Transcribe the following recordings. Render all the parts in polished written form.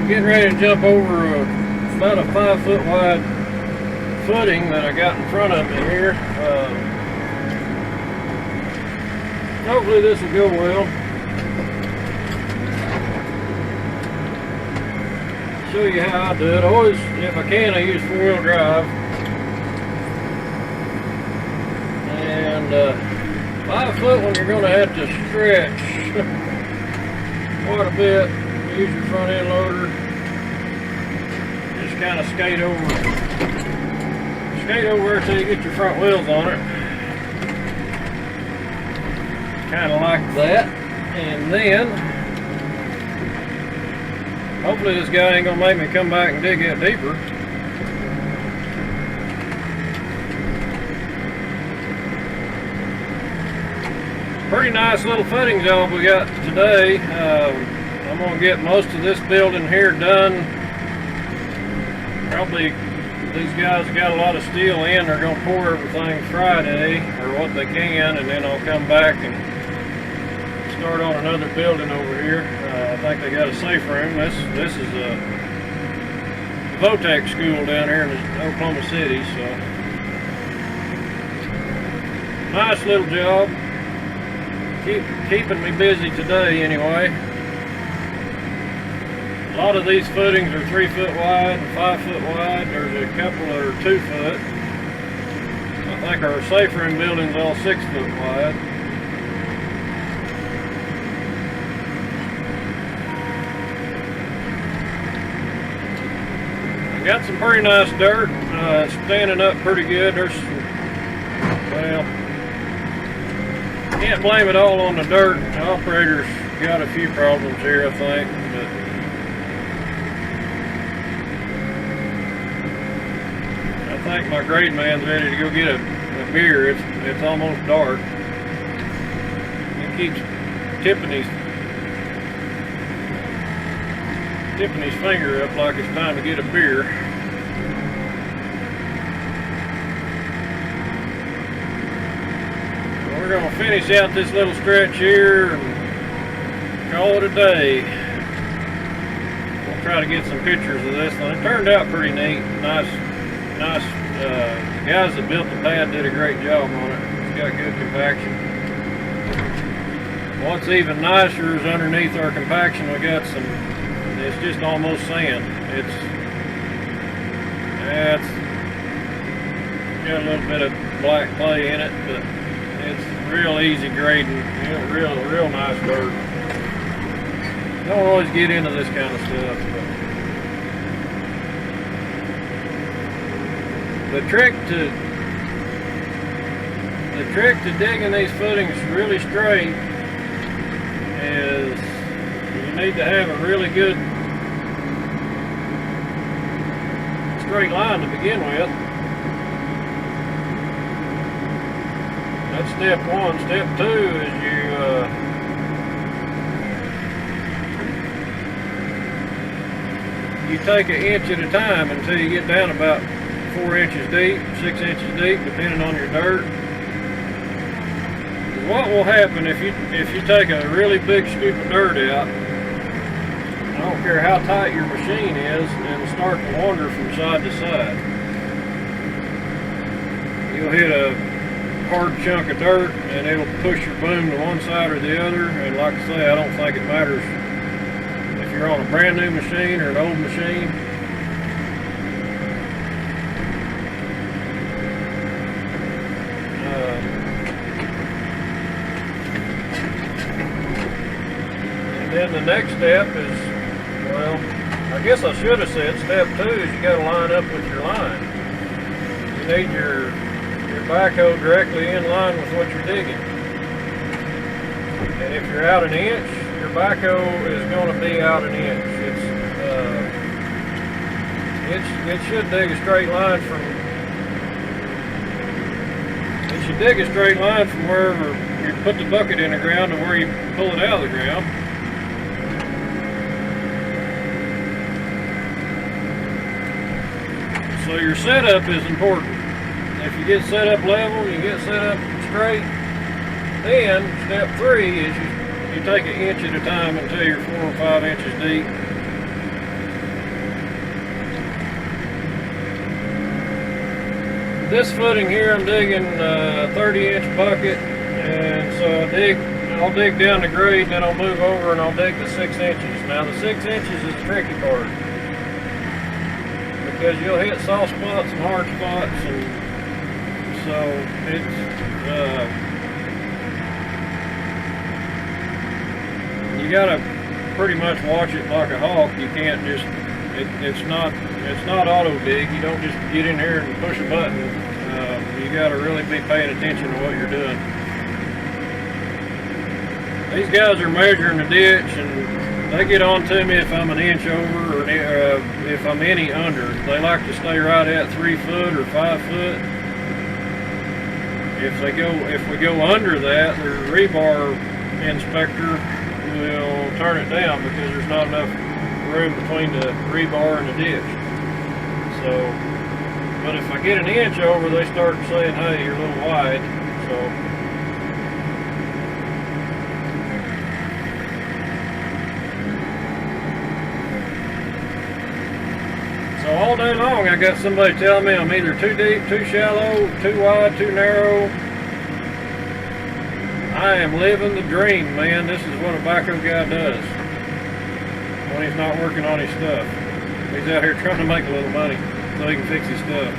Getting ready to jump over about a 5 foot wide footing that I got in front of me here. Hopefully this will go well. Show you how I do it. Always, if I can, I use 4-wheel drive. And 5 foot when you're going to have to stretch quite a bit. Use your front end loader. Just kind of skate over until you get your front wheels on it. Kind of like that. And then hopefully this guy ain't gonna make me come back and dig it deeper. Pretty nice little footing job we got today. I'm going to get most of this building here done. Probably these guys got a lot of steel in. They're going to pour everything Friday, or what they can, and then I'll come back and start on another building over here. I think they got a safe room. This is a Votech school down here in Oklahoma City, so nice little job. Keeping me busy today anyway. A lot of these footings are 3 foot wide and 5 foot wide. There's a couple that are 2 foot. I think our safe room building's all 6 foot wide. I got some pretty nice dirt. It's standing up pretty good. There's some, well, can't blame it all on the dirt. The operator's got a few problems here, I think. But I think my grade man's ready to go get a beer. It's almost dark. He keeps tipping his finger up like it's time to get a beer. So we're going to finish out this little stretch here and call it a day. We'll try to get some pictures of this one. It turned out pretty neat. Nice. The guys that built the pad did a great job on it. It's got good compaction. What's even nicer is underneath our compaction we got some, it's just almost sand. It's got a little bit of black clay in it, but it's real easy grading. Real nice dirt. Don't always get into this kind of stuff, but the trick to digging these footings really straight is you need to have a really good straight line to begin with. That's step one. Step two is you take an inch at a time until you get down about 4 inches deep, 6 inches deep, depending on your dirt. What will happen if you take a really big scoop of dirt out, I don't care how tight your machine is, it'll start to wander from side to side. You'll hit a hard chunk of dirt and it'll push your boom to one side or the other, and like I say, I don't think it matters if you're on a brand new machine or an old machine. Then the next step is, well, I guess I should have said step two is you got to line up with your line. You need your backhoe directly in line with what you're digging. And if you're out an inch, your backhoe is going to be out an inch. It should dig a straight line from. It should dig a straight line from wherever you put the bucket in the ground to where you pull it out of the ground. So your setup is important. If you get set up level, you get set up straight, then step 3 is you take an inch at a time until you're 4 or 5 inches deep. This footing here, I'm digging a 30-inch bucket, and so I'll dig down the grade, then I'll move over and I'll dig the 6 inches. Now the 6 inches is the tricky part, because you'll hit soft spots and hard spots, and so it's you gotta pretty much watch it like a hawk. You can't just it's not auto dig. You don't just get in here and push a button. You gotta really be paying attention to what you're doing. These guys are measuring the ditch, and they get on to me if I'm an inch over or if I'm any under. They like to stay right at 3 foot or 5 foot. If we go under that, the rebar inspector will turn it down because there's not enough room between the rebar and the ditch. So, but if I get an inch over, they start saying, hey, you're a little wide. So all day long I got somebody telling me I'm either too deep, too shallow, too wide, too narrow. I am living the dream, man. This is what a backhoe guy does when he's not working on his stuff. He's out here trying to make a little money so he can fix his stuff.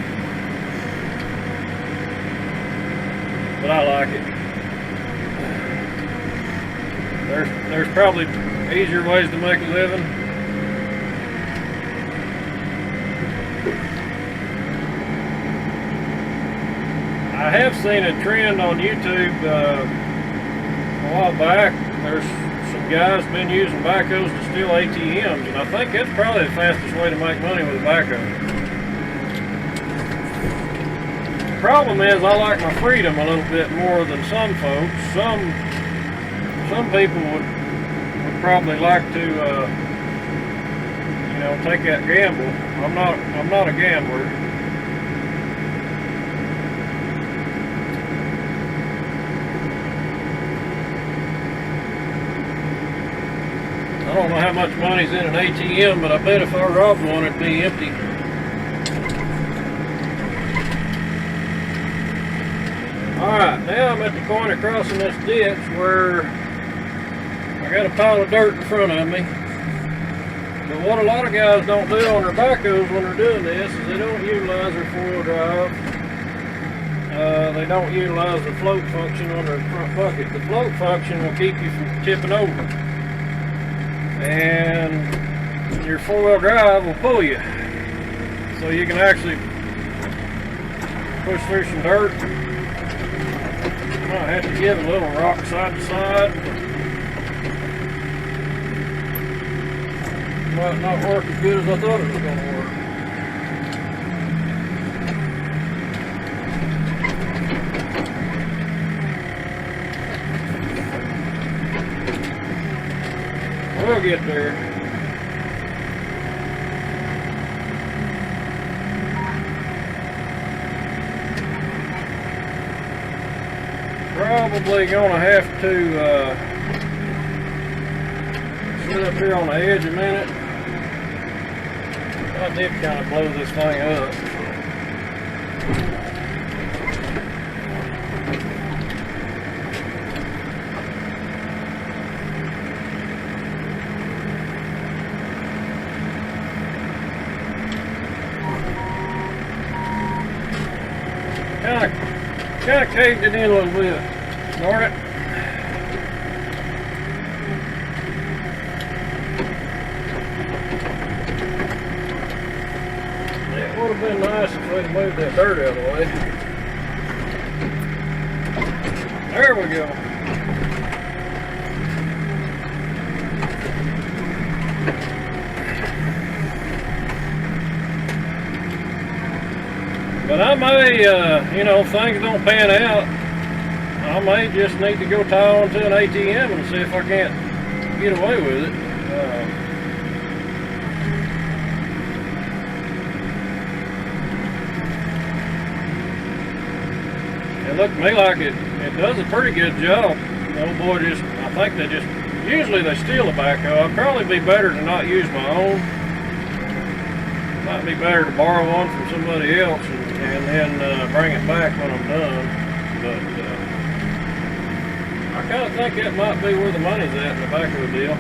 But I like it. There's probably easier ways to make a living. I have seen a trend on YouTube a while back. There's some guys been using backhoes to steal ATMs, and I think that's probably the fastest way to make money with a backhoe. The problem is I like my freedom a little bit more than some folks. Some people would probably like to you know, take that gamble. I'm not a gambler. I don't know how much money's in an ATM, but I bet if I robbed one, it'd be empty. Alright, now I'm at the point of crossing this ditch where I got a pile of dirt in front of me. But what a lot of guys don't do on their backhoes when they're doing this is they don't utilize their 4-wheel drive. They don't utilize the float function on their front bucket. The float function will keep you from tipping over, and your 4-wheel drive will pull you, so you can actually push through some dirt. Might have to give a little rock side to side. Might not work as good as I thought it was going to work. We'll get there. Probably gonna have to sit up here on the edge a minute. I did kind of blow this thing up. Kind of caved it in a little bit. Darn it. It would have been nice if we'd moved that dirt out of the way. There we go. But I may, you know, if things don't pan out, I may just need to go tie on to an ATM and see if I can't get away with it. It looked to me like it does a pretty good job. The old boy just, I think they just, usually they steal the backhoe. It'd probably be better to not use my own. Might be better to borrow one from somebody else and then bring it back when I'm done. But I kind of think that might be where the money's at in the backhoe deal.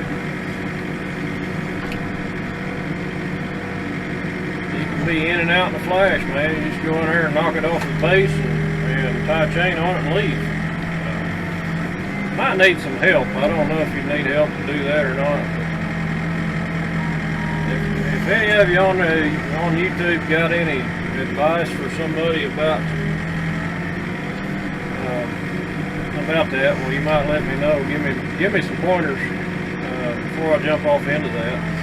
You can be in and out in a flash, man. You just go in there and knock it off the base and tie a chain on it and leave. Might need some help. I don't know if you need help to do that or not. If any of you on YouTube got any advice for somebody about that, well, you might let me know. Give me some pointers before I jump off into that.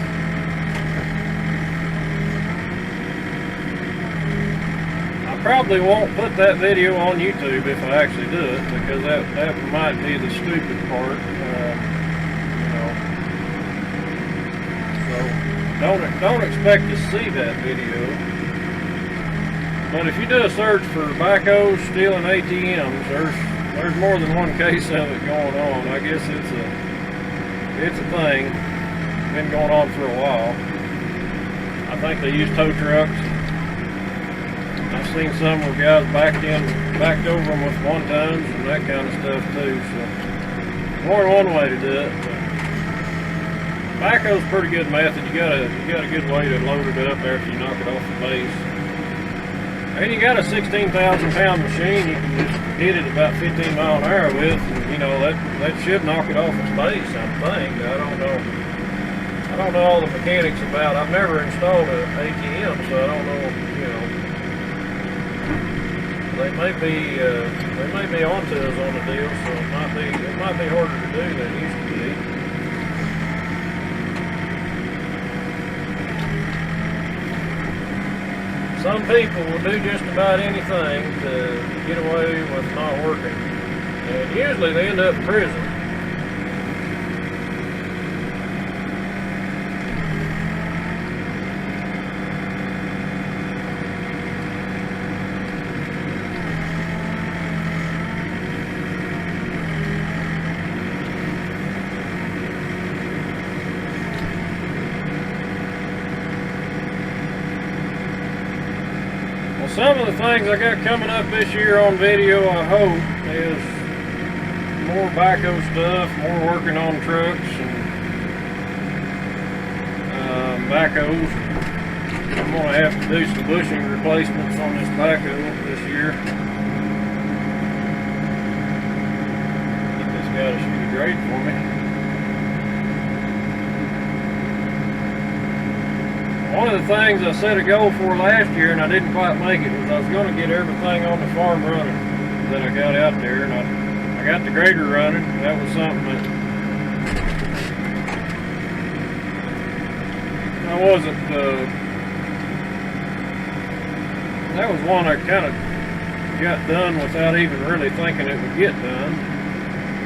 Probably won't put that video on YouTube if I actually do it, because that might be the stupid part, you know. So don't expect to see that video. But if you do a search for backhoes stealing ATMs, there's more than one case of it going on. I guess it's a thing. It's been going on for a while. I think they use tow trucks. I've seen some where guys backed over them with one-tons and that kind of stuff too. So more than one way to do it. Backhoe's a pretty good method. You got a good way to load it up after you knock it off the base. And you got a 16,000-pound machine you can just hit it about 15 mile an hour with, and you know that should knock it off its base, I think. I don't know all the mechanics about. I've never installed an ATM, so I don't know, you know. They may be onto us on the deal, so it might be harder to do than it used to be. Some people will do just about anything to get away with not working, and usually they end up in prison. Some of the things I got coming up this year on video, I hope, is more backhoe stuff, more working on trucks and backhoes. I'm going to have to do some bushing replacements on this backhoe this year. Get this guy to shoot a grade for me. One of the things I set a goal for last year, and I didn't quite make it, was I was going to get everything on the farm running that I got out there, and I got the grader running. That was something that I wasn't, that was one I kind of got done without even really thinking it would get done.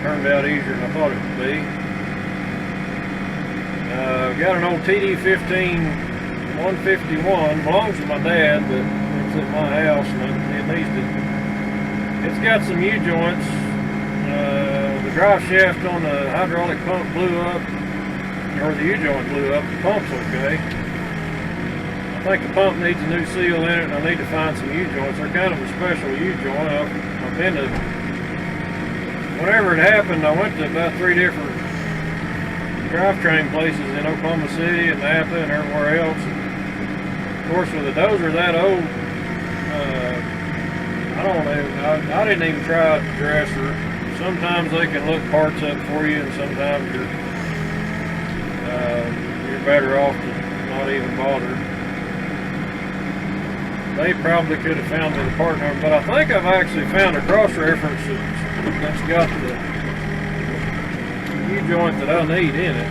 Turned out easier than I thought it would be. Got an old TD15 151, belongs to my dad, but it's at my house, and it's got some U-joints. The drive shaft on the hydraulic pump blew up, or the U-joint blew up. The pump's okay. I think the pump needs a new seal in it, and I need to find some U-joints. They're kind of a special U-joint. I've been to, whenever it happened, I went to about 3 different drivetrain places in Oklahoma City and Napa and everywhere else. Of course, with a dozer that old, I didn't even try a dresser. Sometimes they can look parts up for you, and sometimes you're better off to not even bother. They probably could have found me the part number, but I think I've actually found a cross-reference that's got the U-joint that I need in it.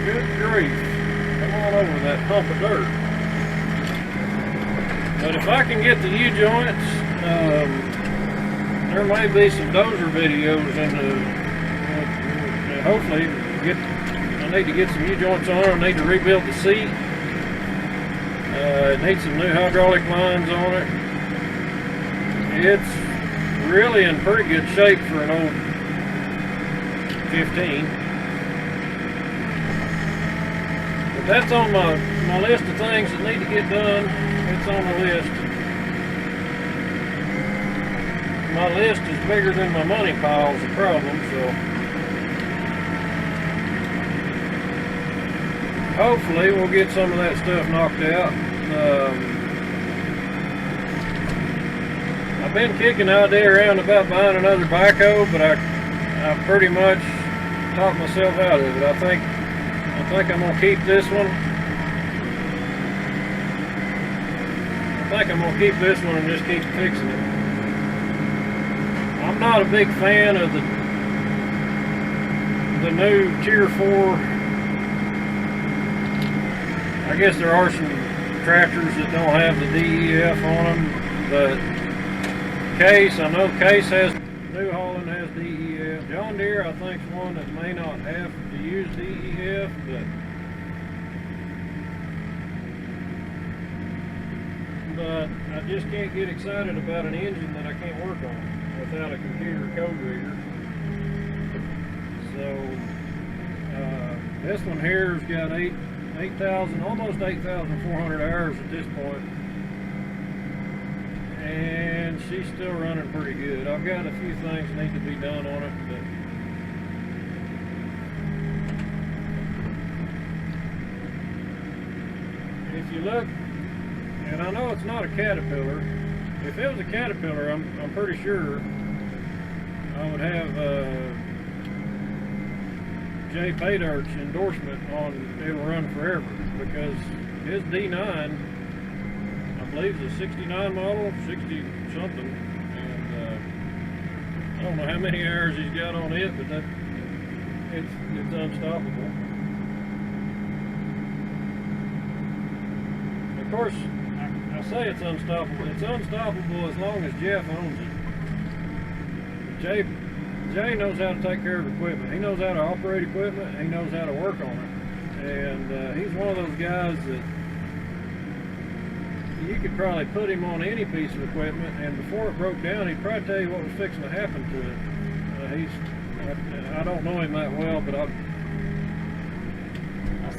Good grief. Come on over that hump of dirt. But if I can get the U-joints, there may be some dozer videos in the, hopefully, I need to get some U-joints on. I need to rebuild the seat. It needs some new hydraulic lines on it. It's really in pretty good shape for an old 15. But that's on my list of things that need to get done. It's on the list. My list is bigger than my money pile is the problem, so hopefully we'll get some of that stuff knocked out. I've been kicking the idea around about buying another backhoe, but I pretty much talked myself out of it. I think I'm gonna keep this one. I think I'm gonna keep this one and just keep fixing it. I'm not a big fan of the new Tier 4. I guess there are some tractors that don't have the DEF on them, but Case, I know Case has, New Holland has DEF. John Deere, I think, is one that may not have to use DEF, but I just can't get excited about an engine that I can't work on without a computer code reader. So this one here's got 8,000, almost 8,400 hours at this point, and she's still running pretty good. I've got a few things that need to be done on it, but if you look, and I know it's not a Caterpillar. If it was a Caterpillar, I'm pretty sure I would have Jay Paydart's endorsement on it'll run forever, because his D9, I believe, is a 69 model, 60 something, and I don't know how many hours he's got on it, but it's unstoppable. Of course, I say it's unstoppable. It's unstoppable as long as Jeff owns it. Jay knows how to take care of equipment. He knows how to operate equipment. He knows how to work on it. And he's one of those guys that you could probably put him on any piece of equipment, and before it broke down, he'd probably tell you what was fixing to happen to it. I don't know him that well, but I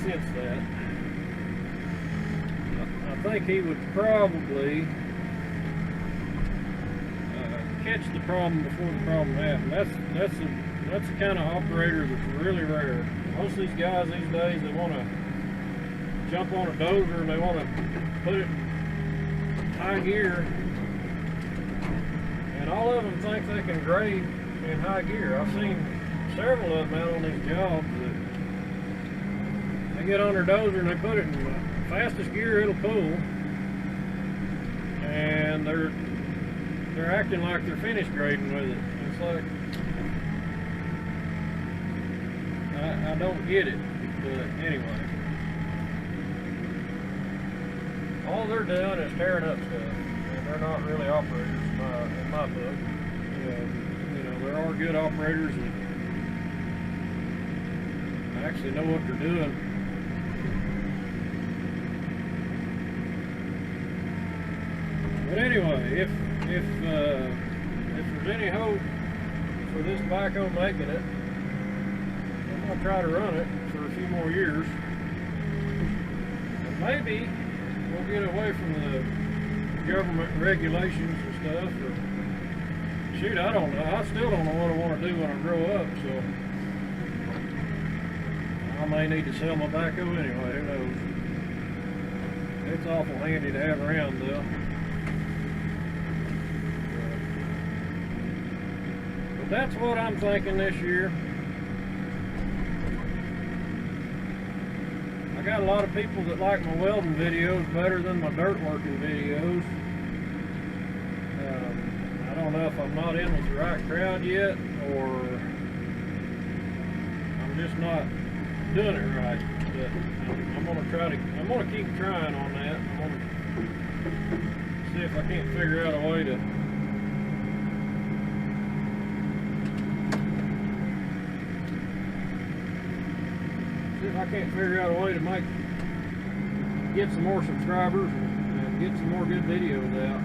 sense that. I think he would probably catch the problem before the problem happened. That's the kind of operator that's really rare. Most of these guys these days, they want to jump on a dozer and they want to put it in high gear, and all of them think they can grade in high gear. I've seen several of them out on these jobs that they get on their dozer and they put it in the fastest gear it'll pull, and they're acting like they're finished grading with it. It's like, I don't get it, but anyway. All they're doing is tearing up stuff, and they're not really operators in my book. You know, there are good operators that actually know what they're doing. But anyway, if there's any hope for this backhoe making it, I'm gonna try to run it for a few more years, and maybe we'll get away from the government regulations and stuff. Or shoot, I don't know. I still don't know what I want to do when I grow up. So I may need to sell my backhoe anyway. Who knows? It's awful handy to have around, though. But that's what I'm thinking this year. I got a lot of people that like my welding videos better than my dirt working videos. I don't know if I'm not in with the right crowd yet, or I'm just not doing it right. But I'm gonna keep trying on that. I'm gonna see if I can't figure out a way to make get some more subscribers and get some more good videos out.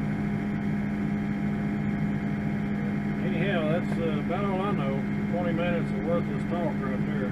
Anyhow, that's about all I know. 20 minutes of worthless talk right there.